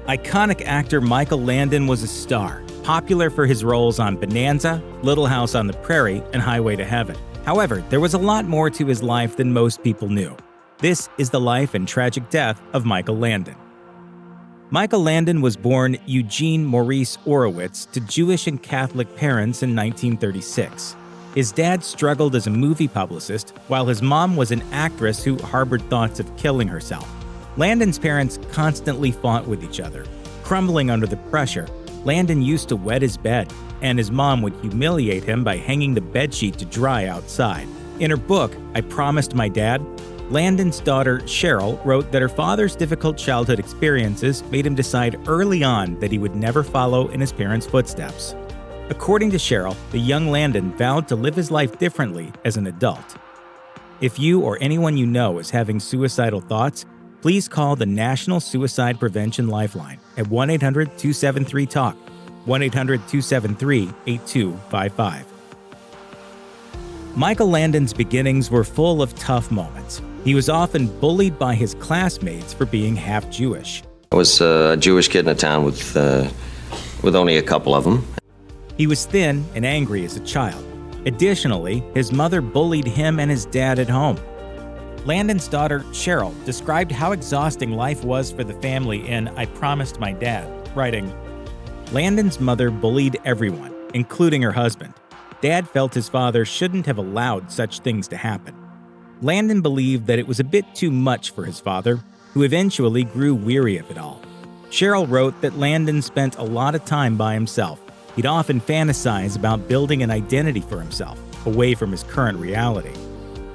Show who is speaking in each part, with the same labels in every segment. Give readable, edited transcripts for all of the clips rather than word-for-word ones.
Speaker 1: Iconic actor Michael Landon was a star, popular for his roles on Bonanza, Little House on the Prairie, and Highway to Heaven. However, there was a lot more to his life than most people knew. This is the life and tragic death of Michael Landon. Michael Landon was born Eugene Maurice Orowitz to Jewish and Catholic parents in 1936. His dad struggled as a movie publicist, while his mom was an actress who harbored thoughts of killing herself. Landon's parents constantly fought with each other. Crumbling under the pressure, Landon used to wet his bed, and his mom would humiliate him by hanging the bedsheet to dry outside. In her book, I Promised My Dad, Landon's daughter, Cheryl, wrote that her father's difficult childhood experiences made him decide early on that he would never follow in his parents' footsteps. According to Cheryl, the young Landon vowed to live his life differently as an adult. If you or anyone you know is having suicidal thoughts, please call the National Suicide Prevention Lifeline at 1-800-273-TALK, 1-800-273-8255. Michael Landon's beginnings were full of tough moments. He was often bullied by his classmates for being half Jewish.
Speaker 2: I was a Jewish kid in a town with only a couple of them.
Speaker 1: He was thin and angry as a child. Additionally, his mother bullied him and his dad at home. Landon's daughter, Cheryl, described how exhausting life was for the family in I Promised My Dad, writing, "Landon's mother bullied everyone, including her husband. Dad felt his father shouldn't have allowed such things to happen. Landon believed that it was a bit too much for his father, who eventually grew weary of it all." Cheryl wrote that Landon spent a lot of time by himself. He'd often fantasize about building an identity for himself, away from his current reality.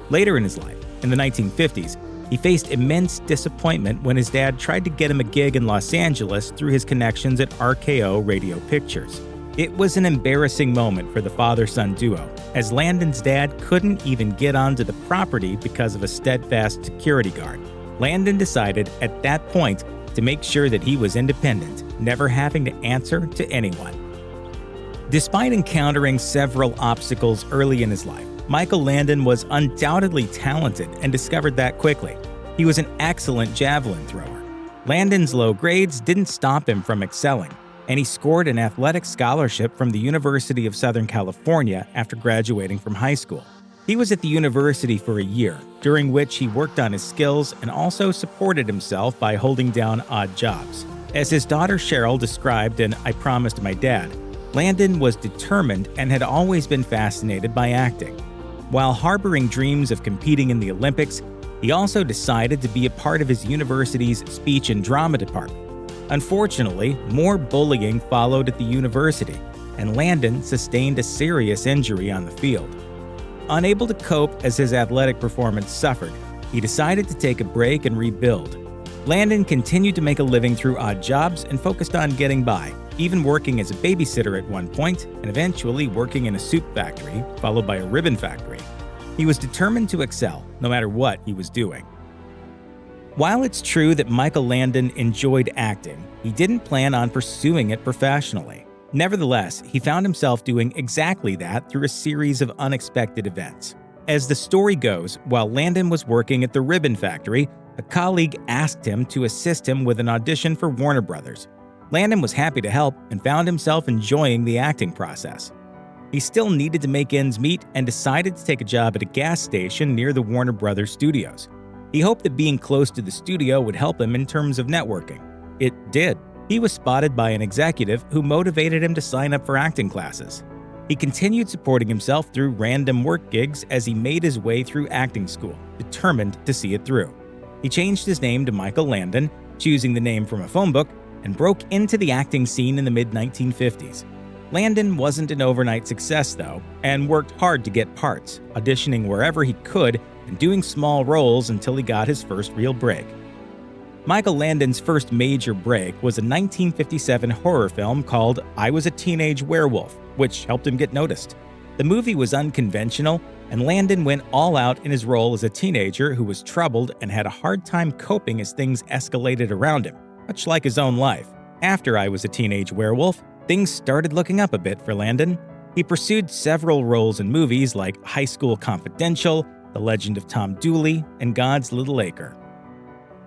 Speaker 1: Later in his life, in the 1950s, he faced immense disappointment when his dad tried to get him a gig in Los Angeles through his connections at RKO Radio Pictures. It was an embarrassing moment for the father-son duo, as Landon's dad couldn't even get onto the property because of a steadfast security guard. Landon decided at that point to make sure that he was independent, never having to answer to anyone. Despite encountering several obstacles early in his life, Michael Landon was undoubtedly talented and discovered that quickly. He was an excellent javelin thrower. Landon's low grades didn't stop him from excelling, and he scored an athletic scholarship from the University of Southern California after graduating from high school. He was at the university for a year, during which he worked on his skills and also supported himself by holding down odd jobs. As his daughter Cheryl described in I Promised My Dad, Landon was determined and had always been fascinated by acting. While harboring dreams of competing in the Olympics, he also decided to be a part of his university's speech and drama department. Unfortunately, more bullying followed at the university, and Landon sustained a serious injury on the field. Unable to cope as his athletic performance suffered, he decided to take a break and rebuild. Landon continued to make a living through odd jobs and focused on getting by, even working as a babysitter at one point and eventually working in a soup factory, followed by a ribbon factory. He was determined to excel, no matter what he was doing. While it's true that Michael Landon enjoyed acting, he didn't plan on pursuing it professionally. Nevertheless, he found himself doing exactly that through a series of unexpected events. As the story goes, while Landon was working at the ribbon factory, a colleague asked him to assist him with an audition for Warner Brothers. Landon was happy to help and found himself enjoying the acting process. He still needed to make ends meet and decided to take a job at a gas station near the Warner Brothers studios. He hoped that being close to the studio would help him in terms of networking. It did. He was spotted by an executive who motivated him to sign up for acting classes. He continued supporting himself through random work gigs as he made his way through acting school, determined to see it through. He changed his name to Michael Landon, choosing the name from a phone book, and broke into the acting scene in the mid-1950s. Landon wasn't an overnight success, though, and worked hard to get parts, auditioning wherever he could and doing small roles until he got his first real break. Michael Landon's first major break was a 1957 horror film called I Was a Teenage Werewolf, which helped him get noticed. The movie was unconventional, and Landon went all out in his role as a teenager who was troubled and had a hard time coping as things escalated around him, much like his own life. After I Was a Teenage Werewolf, things started looking up a bit for Landon. He pursued several roles in movies like High School Confidential, The Legend of Tom Dooley, and God's Little Acre.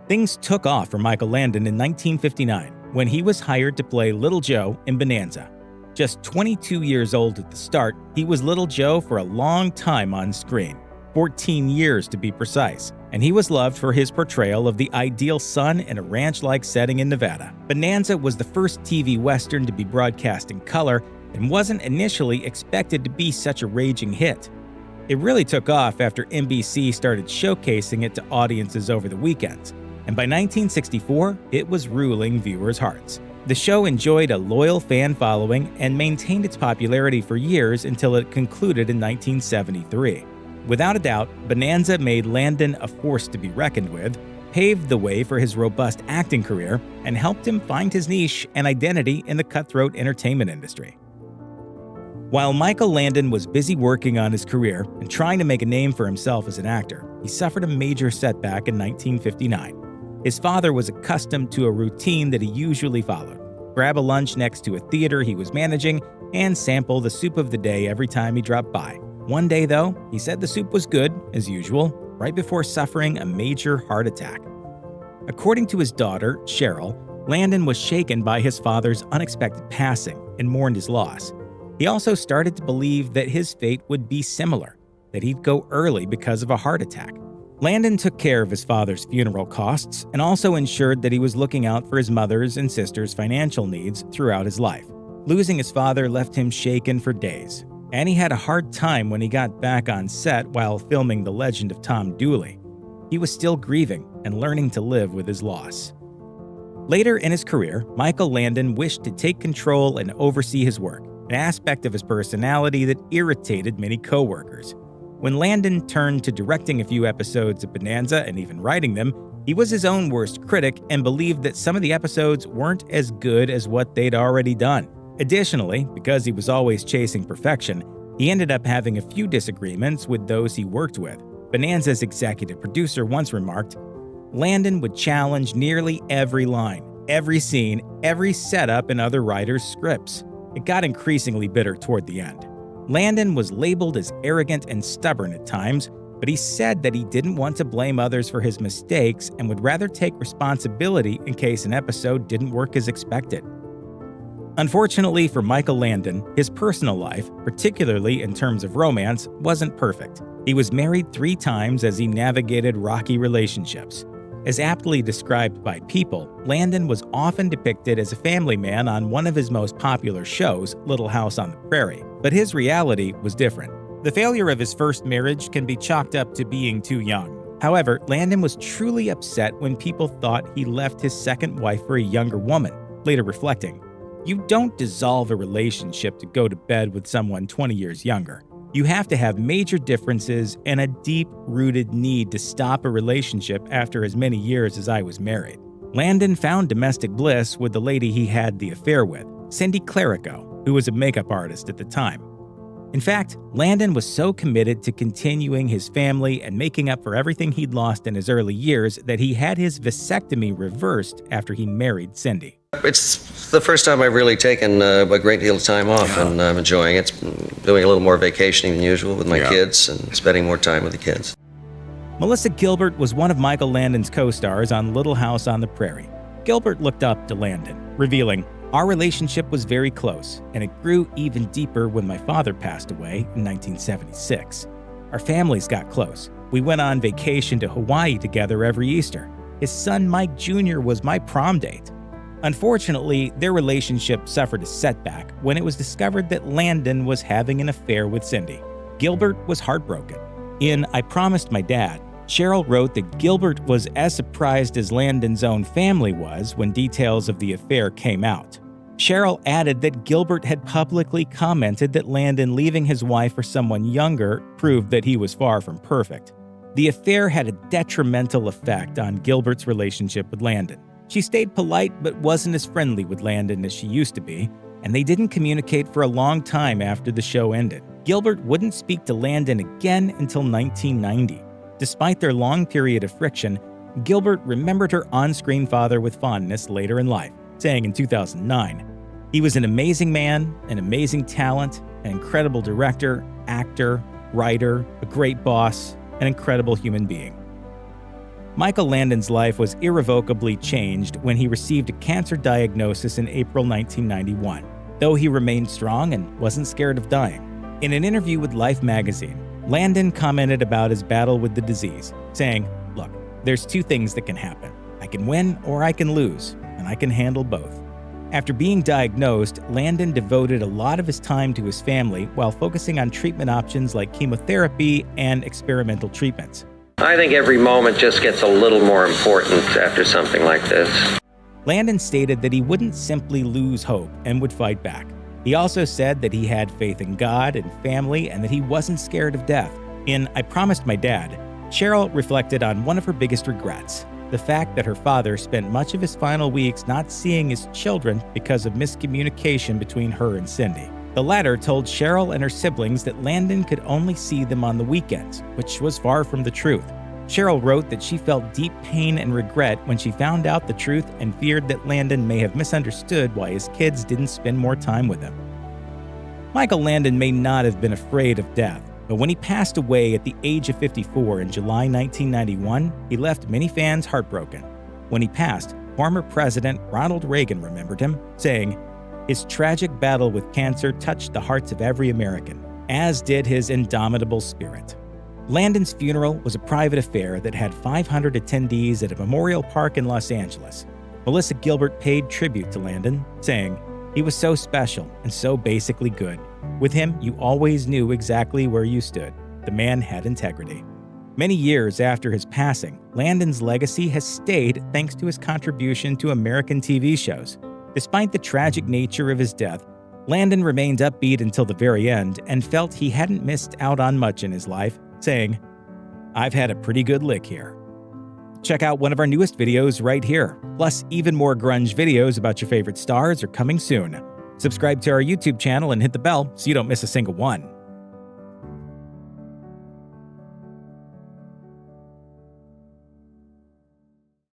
Speaker 1: Things took off for Michael Landon in 1959. when he was hired to play Little Joe in Bonanza. Just 22 years old at the start, he was Little Joe for a long time on screen, 14 years to be precise, and he was loved for his portrayal of the ideal son in a ranch-like setting in Nevada. Bonanza was the first TV Western to be broadcast in color and wasn't initially expected to be such a raging hit. It really took off after NBC started showcasing it to audiences over the weekends, and by 1964, it was ruling viewers' hearts. The show enjoyed a loyal fan following and maintained its popularity for years until it concluded in 1973. Without a doubt, Bonanza made Landon a force to be reckoned with, paved the way for his robust acting career, and helped him find his niche and identity in the cutthroat entertainment industry. While Michael Landon was busy working on his career and trying to make a name for himself as an actor, he suffered a major setback in 1959. His father was accustomed to a routine that he usually followed: grab a lunch next to a theater he was managing and sample the soup of the day every time he dropped by. One day, though, he said the soup was good, as usual, right before suffering a major heart attack. According to his daughter, Cheryl, Landon was shaken by his father's unexpected passing and mourned his loss. He also started to believe that his fate would be similar, that he'd go early because of a heart attack. Landon took care of his father's funeral costs and also ensured that he was looking out for his mother's and sister's financial needs throughout his life. Losing his father left him shaken for days, and he had a hard time when he got back on set while filming The Legend of Tom Dooley. He was still grieving and learning to live with his loss. Later in his career, Michael Landon wished to take control and oversee his work, an aspect of his personality that irritated many co-workers. When Landon turned to directing a few episodes of Bonanza and even writing them, he was his own worst critic and believed that some of the episodes weren't as good as what they'd already done. Additionally, because he was always chasing perfection, he ended up having a few disagreements with those he worked with. Bonanza's executive producer once remarked, "Landon would challenge nearly every line, every scene, every setup in other writers' scripts." It got increasingly bitter toward the end. Landon was labeled as arrogant and stubborn at times, but he said that he didn't want to blame others for his mistakes and would rather take responsibility in case an episode didn't work as expected. Unfortunately for Michael Landon, his personal life, particularly in terms of romance, wasn't perfect. He was married 3 times as he navigated rocky relationships. As aptly described by People, Landon was often depicted as a family man on one of his most popular shows, Little House on the Prairie, but his reality was different. The failure of his first marriage can be chalked up to being too young. However, Landon was truly upset when people thought he left his second wife for a younger woman, later reflecting, "You don't dissolve a relationship to go to bed with someone 20 years younger. You have to have major differences and a deep-rooted need to stop a relationship after as many years as I was married." Landon found domestic bliss with the lady he had the affair with, Cindy Clerico, who was a makeup artist at the time. In fact, Landon was so committed to continuing his family and making up for everything he'd lost in his early years that he had his vasectomy reversed after he married Cindy.
Speaker 2: It's the first time I've really taken a great deal of time off, and I'm enjoying it. Doing a little more vacationing than usual with my kids and spending more time with the kids.
Speaker 1: Melissa Gilbert was one of Michael Landon's co-stars on Little House on the Prairie. Gilbert looked up to Landon, revealing, "Our relationship was very close, and it grew even deeper when my father passed away in 1976. Our families got close. We went on vacation to Hawaii together every Easter. His son Mike Jr. was my prom date." Unfortunately, their relationship suffered a setback when it was discovered that Landon was having an affair with Cindy. Gilbert was heartbroken. In I Promised My Dad, Cheryl wrote that Gilbert was as surprised as Landon's own family was when details of the affair came out. Cheryl added that Gilbert had publicly commented that Landon leaving his wife for someone younger proved that he was far from perfect. The affair had a detrimental effect on Gilbert's relationship with Landon. She stayed polite but wasn't as friendly with Landon as she used to be, and they didn't communicate for a long time after the show ended. Gilbert wouldn't speak to Landon again until 1990. Despite their long period of friction, Gilbert remembered her on-screen father with fondness later in life, saying in 2009, "He was an amazing man, an amazing talent, an incredible director, actor, writer, a great boss, an incredible human being." Michael Landon's life was irrevocably changed when he received a cancer diagnosis in April 1991, though he remained strong and wasn't scared of dying. In an interview with Life magazine, Landon commented about his battle with the disease, saying, "Look, there's two things that can happen. I can win or I can lose, and I can handle both." After being diagnosed, Landon devoted a lot of his time to his family while focusing on treatment options like chemotherapy and experimental treatments.
Speaker 2: I think every moment just gets a little more important after something like this.
Speaker 1: Landon stated that he wouldn't simply lose hope and would fight back. He also said that he had faith in God and family and that he wasn't scared of death. In I Promised My Dad, Cheryl reflected on one of her biggest regrets, the fact that her father spent much of his final weeks not seeing his children because of miscommunication between her and Cindy. The latter told Cheryl and her siblings that Landon could only see them on the weekends, which was far from the truth. Cheryl wrote that she felt deep pain and regret when she found out the truth and feared that Landon may have misunderstood why his kids didn't spend more time with him. Michael Landon may not have been afraid of death, but when he passed away at the age of 54 in July 1991, he left many fans heartbroken. When he passed, former President Ronald Reagan remembered him, saying, "His tragic battle with cancer touched the hearts of every American, as did his indomitable spirit." Landon's funeral was a private affair that had 500 attendees at a memorial park in Los Angeles. Melissa Gilbert paid tribute to Landon, saying, "He was so special and so basically good. With him, you always knew exactly where you stood. The man had integrity." Many years after his passing, Landon's legacy has stayed thanks to his contribution to American TV shows. Despite the tragic nature of his death, Landon remained upbeat until the very end and felt he hadn't missed out on much in his life, saying, "I've had a pretty good lick here." Check out one of our newest videos right here. Plus, even more grunge videos about your favorite stars are coming soon. Subscribe to our YouTube channel and hit the bell so you don't miss a single one.